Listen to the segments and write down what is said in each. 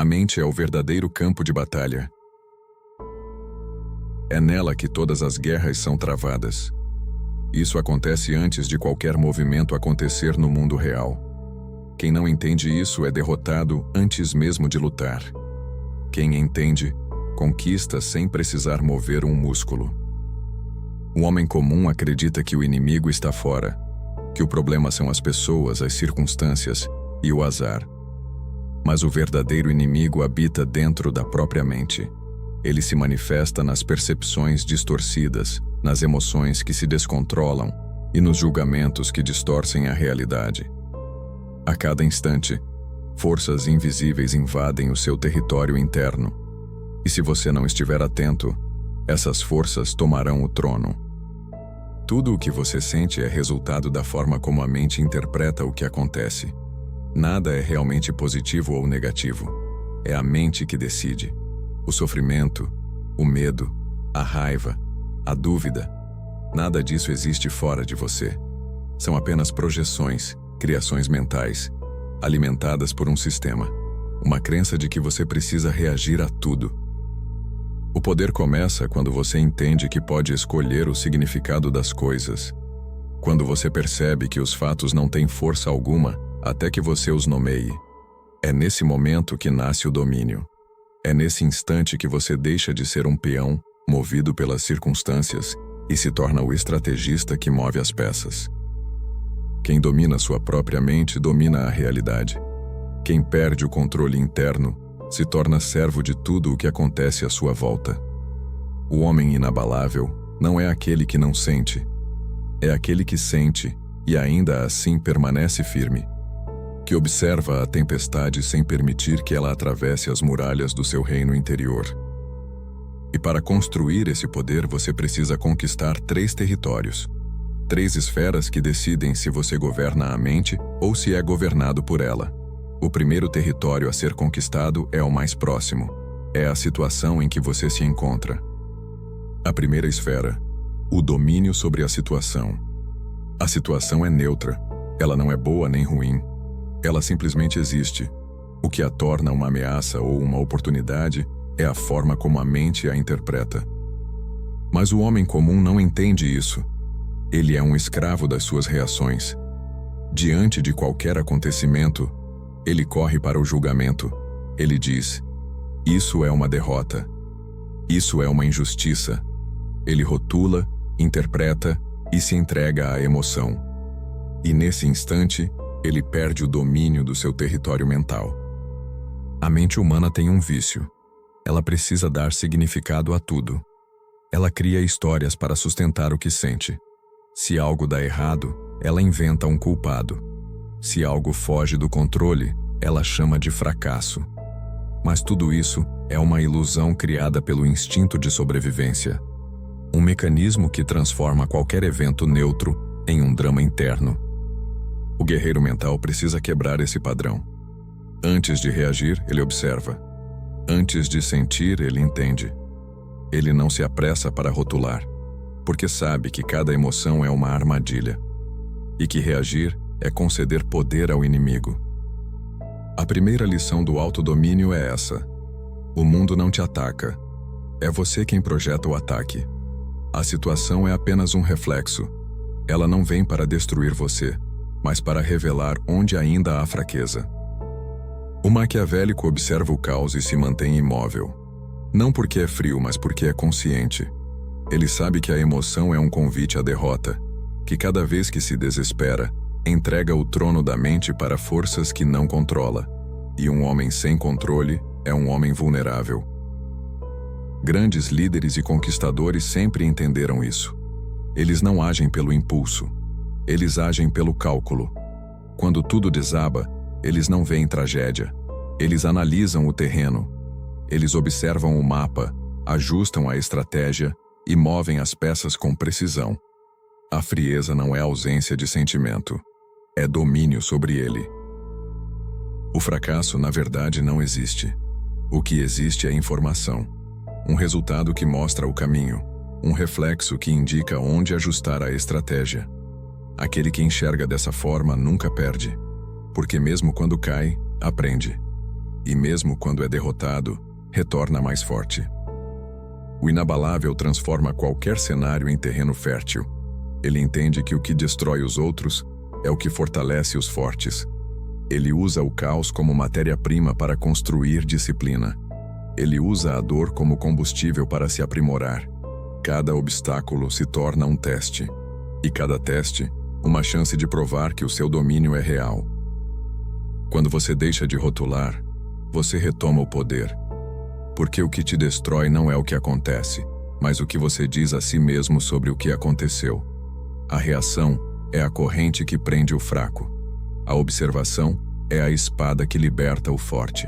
mente é o verdadeiro campo de batalha. É nela que todas as guerras são travadas. Isso acontece antes de qualquer movimento acontecer no mundo real. Quem não entende isso é derrotado antes mesmo de lutar. Quem entende, conquista sem precisar mover um músculo. O homem comum acredita que o inimigo está fora, que o problema são as pessoas, as circunstâncias e o azar. Mas o verdadeiro inimigo habita dentro da própria mente. Ele se manifesta nas percepções distorcidas, nas emoções que se descontrolam e nos julgamentos que distorcem a realidade. A cada instante, forças invisíveis invadem o seu território interno. E se você não estiver atento, essas forças tomarão o trono. Tudo o que você sente é resultado da forma como a mente interpreta o que acontece. Nada é realmente positivo ou negativo. É a mente que decide. O sofrimento, o medo, a raiva, a dúvida, nada disso existe fora de você. São apenas projeções, criações mentais, alimentadas por um sistema, uma crença de que você precisa reagir a tudo. O poder começa quando você entende que pode escolher o significado das coisas. Quando você percebe que os fatos não têm força alguma até que você os nomeie. É nesse momento que nasce o domínio. É nesse instante que você deixa de ser um peão, movido pelas circunstâncias, e se torna o estrategista que move as peças. Quem domina sua própria mente domina a realidade. Quem perde o controle interno se torna servo de tudo o que acontece à sua volta. O homem inabalável não é aquele que não sente. É aquele que sente e ainda assim permanece firme. Que observa a tempestade sem permitir que ela atravesse as muralhas do seu reino interior. E para construir esse poder você precisa conquistar 3 territórios. 3 esferas que decidem se você governa a mente ou se é governado por ela. O primeiro território a ser conquistado é o mais próximo. É a situação em que você se encontra. A primeira esfera, o domínio sobre a situação. A situação é neutra. Ela não é boa nem ruim. Ela simplesmente existe. O que a torna uma ameaça ou uma oportunidade é a forma como a mente a interpreta. Mas o homem comum não entende isso. Ele é um escravo das suas reações. Diante de qualquer acontecimento, ele corre para o julgamento. Ele diz: isso é uma derrota. Isso é uma injustiça. Ele rotula, interpreta e se entrega à emoção. E nesse instante, ele perde o domínio do seu território mental. A mente humana tem um vício. Ela precisa dar significado a tudo. Ela cria histórias para sustentar o que sente. Se algo dá errado, ela inventa um culpado. Se algo foge do controle, ela chama de fracasso. Mas tudo isso é uma ilusão criada pelo instinto de sobrevivência. Um mecanismo que transforma qualquer evento neutro em um drama interno. O guerreiro mental precisa quebrar esse padrão. Antes de reagir, ele observa. Antes de sentir, ele entende. Ele não se apressa para rotular, porque sabe que cada emoção é uma armadilha, e que reagir é conceder poder ao inimigo. A primeira lição do autodomínio é essa: o mundo não te ataca. É você quem projeta o ataque. A situação é apenas um reflexo. Ela não vem para destruir você, mas para revelar onde ainda há fraqueza. O maquiavélico observa o caos e se mantém imóvel. Não porque é frio, mas porque é consciente. Ele sabe que a emoção é um convite à derrota, que cada vez que se desespera, entrega o trono da mente para forças que não controla. E um homem sem controle é um homem vulnerável. Grandes líderes e conquistadores sempre entenderam isso. Eles não agem pelo impulso. Eles agem pelo cálculo. Quando tudo desaba, eles não veem tragédia. Eles analisam o terreno. Eles observam o mapa, ajustam a estratégia e movem as peças com precisão. A frieza não é ausência de sentimento. É domínio sobre ele. O fracasso, na verdade, não existe. O que existe é informação. Um resultado que mostra o caminho. Um reflexo que indica onde ajustar a estratégia. Aquele que enxerga dessa forma nunca perde, porque mesmo quando cai, aprende. e mesmo quando é derrotado, retorna mais forte. O inabalável transforma qualquer cenário em terreno fértil. Ele entende que o que destrói os outros é o que fortalece os fortes. Ele usa o caos como matéria-prima para construir disciplina. Ele usa a dor como combustível para se aprimorar. Cada obstáculo se torna um teste, e cada teste, uma chance de provar que o seu domínio é real. Quando você deixa de rotular, você retoma o poder. Porque o que te destrói não é o que acontece, mas o que você diz a si mesmo sobre o que aconteceu. A reação é a corrente que prende o fraco. A observação é a espada que liberta o forte.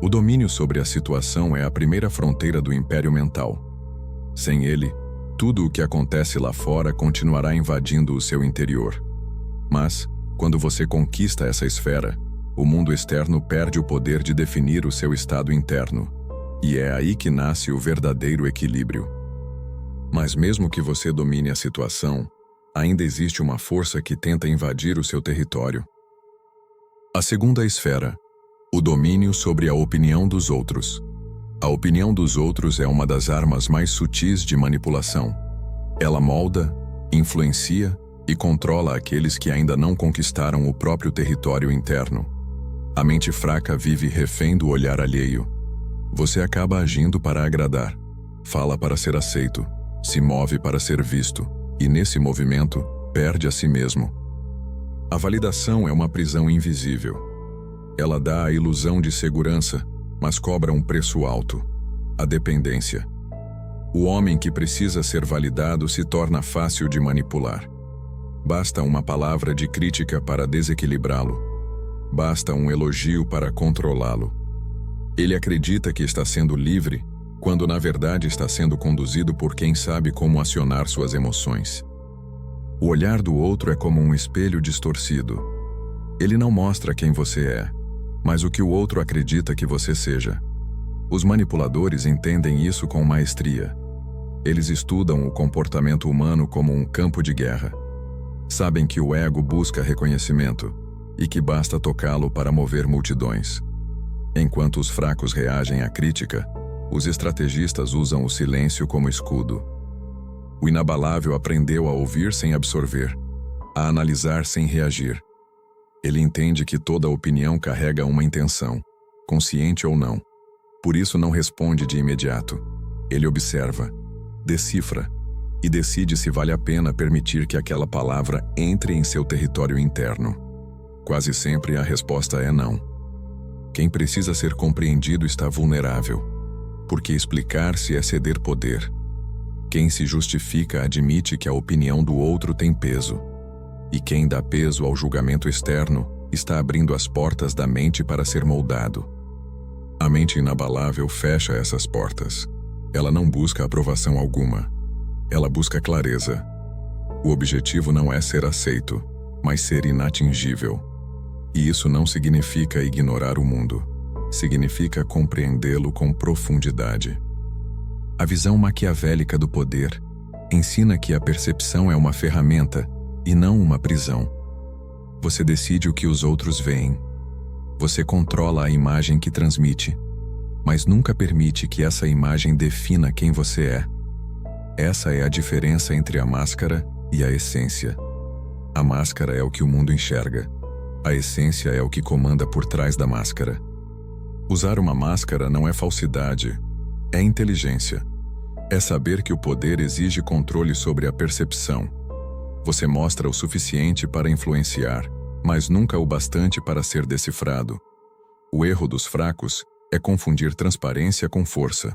O domínio sobre a situação é a primeira fronteira do império mental. Sem ele, tudo o que acontece lá fora continuará invadindo o seu interior. Mas, quando você conquista essa esfera, o mundo externo perde o poder de definir o seu estado interno. E é aí que nasce o verdadeiro equilíbrio. Mas mesmo que você domine a situação, ainda existe uma força que tenta invadir o seu território. A segunda esfera, o domínio sobre a opinião dos outros. A opinião dos outros é uma das armas mais sutis de manipulação. Ela molda, influencia e controla aqueles que ainda não conquistaram o próprio território interno. A mente fraca vive refém do olhar alheio. Você acaba agindo para agradar, fala para ser aceito, se move para ser visto, e nesse movimento, perde a si mesmo. A validação é uma prisão invisível. Ela dá a ilusão de segurança, mas cobra um preço alto: a dependência. O homem que precisa ser validado se torna fácil de manipular. Basta uma palavra de crítica para desequilibrá-lo. Basta um elogio para controlá-lo. Ele acredita que está sendo livre, quando na verdade está sendo conduzido por quem sabe como acionar suas emoções. O olhar do outro é como um espelho distorcido. Ele não mostra quem você é, mas o que o outro acredita que você seja. Os manipuladores entendem isso com maestria. Eles estudam o comportamento humano como um campo de guerra. Sabem que o ego busca reconhecimento e que basta tocá-lo para mover multidões. Enquanto os fracos reagem à crítica, os estrategistas usam o silêncio como escudo. O inabalável aprendeu a ouvir sem absorver, a analisar sem reagir. Ele entende que toda opinião carrega uma intenção, consciente ou não. Por isso não responde de imediato. Ele observa, decifra e decide se vale a pena permitir que aquela palavra entre em seu território interno. Quase sempre a resposta é não. Quem precisa ser compreendido está vulnerável, porque explicar-se é ceder poder. Quem se justifica admite que a opinião do outro tem peso, e quem dá peso ao julgamento externo está abrindo as portas da mente para ser moldado. A mente inabalável fecha essas portas. Ela não busca aprovação alguma. Ela busca clareza. O objetivo não é ser aceito, mas ser inatingível. E isso não significa ignorar o mundo. Significa compreendê-lo com profundidade. A visão maquiavélica do poder ensina que a percepção é uma ferramenta e não uma prisão. Você decide o que os outros veem. Você controla a imagem que transmite, mas nunca permite que essa imagem defina quem você é. Essa é a diferença entre a máscara e a essência. A máscara é o que o mundo enxerga. A essência é o que comanda por trás da máscara. Usar uma máscara não é falsidade, é inteligência. É saber que o poder exige controle sobre a percepção. Você mostra o suficiente para influenciar, mas nunca o bastante para ser decifrado. O erro dos fracos é confundir transparência com força.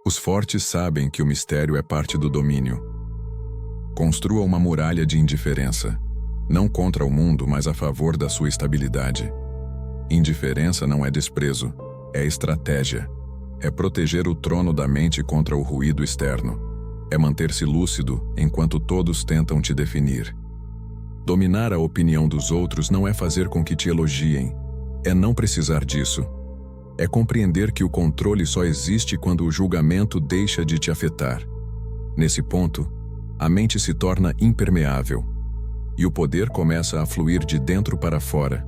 Os fortes sabem que o mistério é parte do domínio. Construa uma muralha de indiferença. Não contra o mundo, mas a favor da sua estabilidade. Indiferença não é desprezo, é estratégia. É proteger o trono da mente contra o ruído externo. É manter-se lúcido enquanto todos tentam te definir. Dominar a opinião dos outros não é fazer com que te elogiem. É não precisar disso. É compreender que o controle só existe quando o julgamento deixa de te afetar. Nesse ponto, a mente se torna impermeável. E o poder começa a fluir de dentro para fora.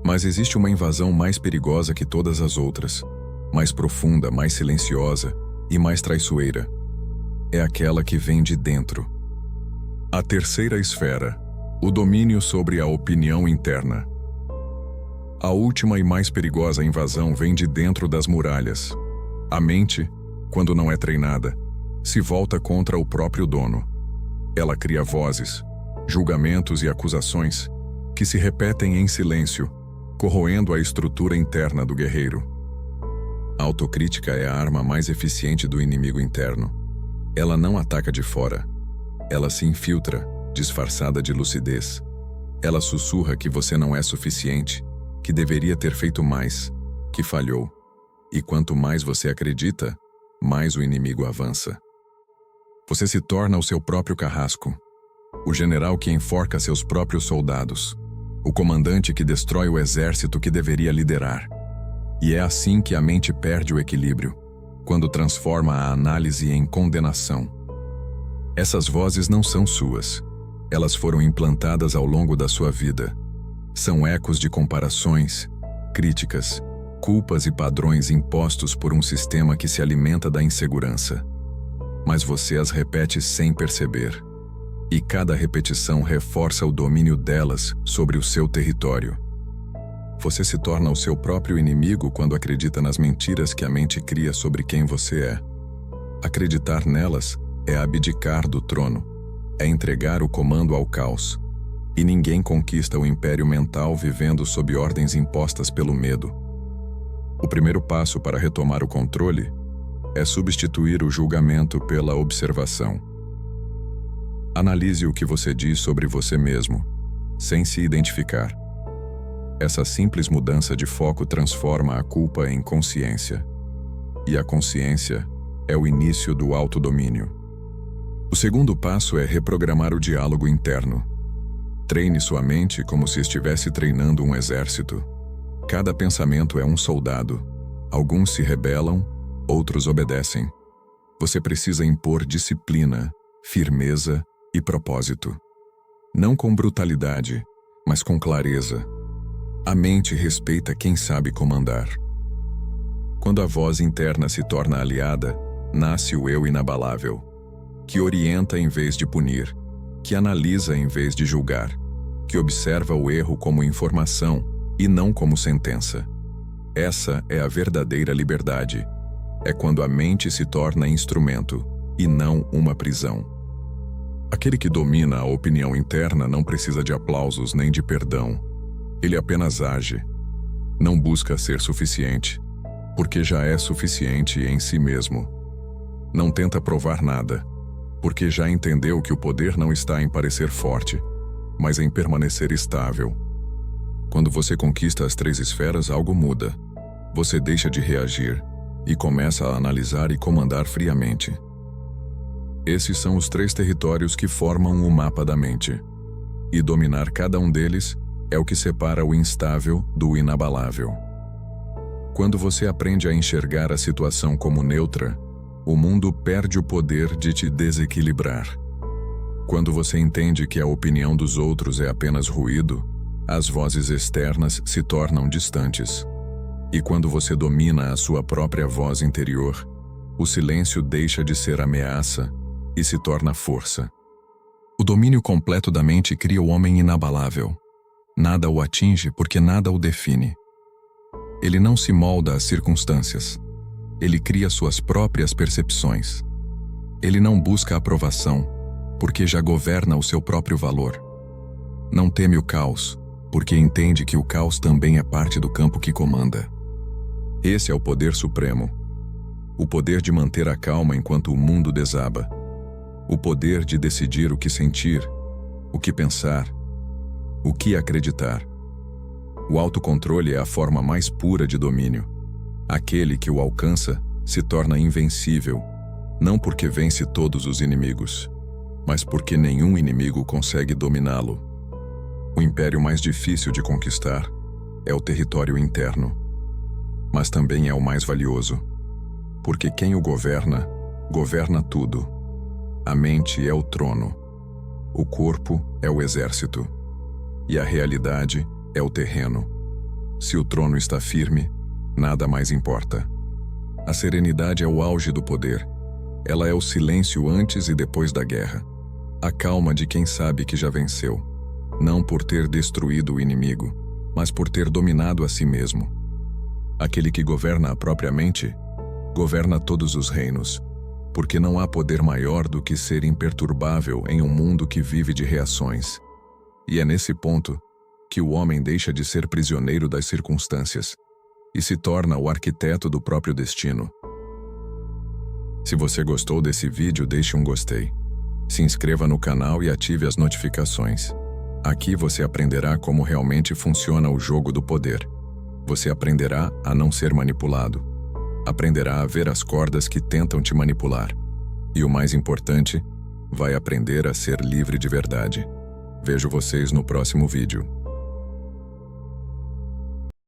Mas existe uma invasão mais perigosa que todas as outras, mais profunda, mais silenciosa e mais traiçoeira. É aquela que vem de dentro. A terceira esfera, o domínio sobre a opinião interna. A última e mais perigosa invasão vem de dentro das muralhas. A mente, quando não é treinada, se volta contra o próprio dono. Ela cria vozes, julgamentos e acusações que se repetem em silêncio, corroendo a estrutura interna do guerreiro. A autocrítica é a arma mais eficiente do inimigo interno. Ela não ataca de fora. Ela se infiltra, disfarçada de lucidez. Ela sussurra que você não é suficiente, que deveria ter feito mais, que falhou. E quanto mais você acredita, mais o inimigo avança. Você se torna o seu próprio carrasco, o general que enforca seus próprios soldados, o comandante que destrói o exército que deveria liderar. E é assim que a mente perde o equilíbrio, quando transforma a análise em condenação. Essas vozes não são suas. Elas foram implantadas ao longo da sua vida. São ecos de comparações, críticas, culpas e padrões impostos por um sistema que se alimenta da insegurança. Mas você as repete sem perceber. E cada repetição reforça o domínio delas sobre o seu território. Você se torna o seu próprio inimigo quando acredita nas mentiras que a mente cria sobre quem você é. Acreditar nelas é abdicar do trono, é entregar o comando ao caos. E ninguém conquista o império mental vivendo sob ordens impostas pelo medo. O primeiro passo para retomar o controle é substituir o julgamento pela observação. Analise o que você diz sobre você mesmo, sem se identificar. Essa simples mudança de foco transforma a culpa em consciência. E a consciência é o início do autodomínio. O segundo passo é reprogramar o diálogo interno. Treine sua mente como se estivesse treinando um exército. Cada pensamento é um soldado. Alguns se rebelam, outros obedecem. Você precisa impor disciplina, firmeza e propósito. Não com brutalidade, mas com clareza. A mente respeita quem sabe comandar. Quando a voz interna se torna aliada, nasce o eu inabalável, que orienta em vez de punir, que analisa em vez de julgar, que observa o erro como informação e não como sentença. Essa é a verdadeira liberdade. É quando a mente se torna instrumento e não uma prisão. Aquele que domina a opinião interna não precisa de aplausos nem de perdão. Ele apenas age. Não busca ser suficiente, porque já é suficiente em si mesmo. Não tenta provar nada, porque já entendeu que o poder não está em parecer forte, mas em permanecer estável. Quando você conquista as 3 esferas, algo muda. Você deixa de reagir e começa a analisar e comandar friamente. Esses são os 3 territórios que formam o mapa da mente. E dominar cada um deles é o que separa o instável do inabalável. Quando você aprende a enxergar a situação como neutra, o mundo perde o poder de te desequilibrar. Quando você entende que a opinião dos outros é apenas ruído, as vozes externas se tornam distantes. E quando você domina a sua própria voz interior, o silêncio deixa de ser ameaça e se torna força. O domínio completo da mente cria o homem inabalável. Nada o atinge porque nada o define. Ele não se molda às circunstâncias. Ele cria suas próprias percepções. Ele não busca aprovação, porque já governa o seu próprio valor. Não teme o caos, porque entende que o caos também é parte do campo que comanda. Esse é o poder supremo. O poder de manter a calma enquanto o mundo desaba. O poder de decidir o que sentir, o que pensar, o que acreditar. O autocontrole é a forma mais pura de domínio. Aquele que o alcança se torna invencível, não porque vence todos os inimigos, mas porque nenhum inimigo consegue dominá-lo. O império mais difícil de conquistar é o território interno, mas também é o mais valioso, porque quem o governa, governa tudo. A mente é o trono, o corpo é o exército, e a realidade é o terreno. Se o trono está firme, nada mais importa. A serenidade é o auge do poder. Ela é o silêncio antes e depois da guerra. A calma de quem sabe que já venceu, não por ter destruído o inimigo, mas por ter dominado a si mesmo. Aquele que governa a própria mente, governa todos os reinos, porque não há poder maior do que ser imperturbável em um mundo que vive de reações. E é nesse ponto que o homem deixa de ser prisioneiro das circunstâncias e se torna o arquiteto do próprio destino. Se você gostou desse vídeo, deixe um gostei. Se inscreva no canal e ative as notificações. Aqui você aprenderá como realmente funciona o jogo do poder. Você aprenderá a não ser manipulado. Aprenderá a ver as cordas que tentam te manipular. E o mais importante, vai aprender a ser livre de verdade. Vejo vocês no próximo vídeo.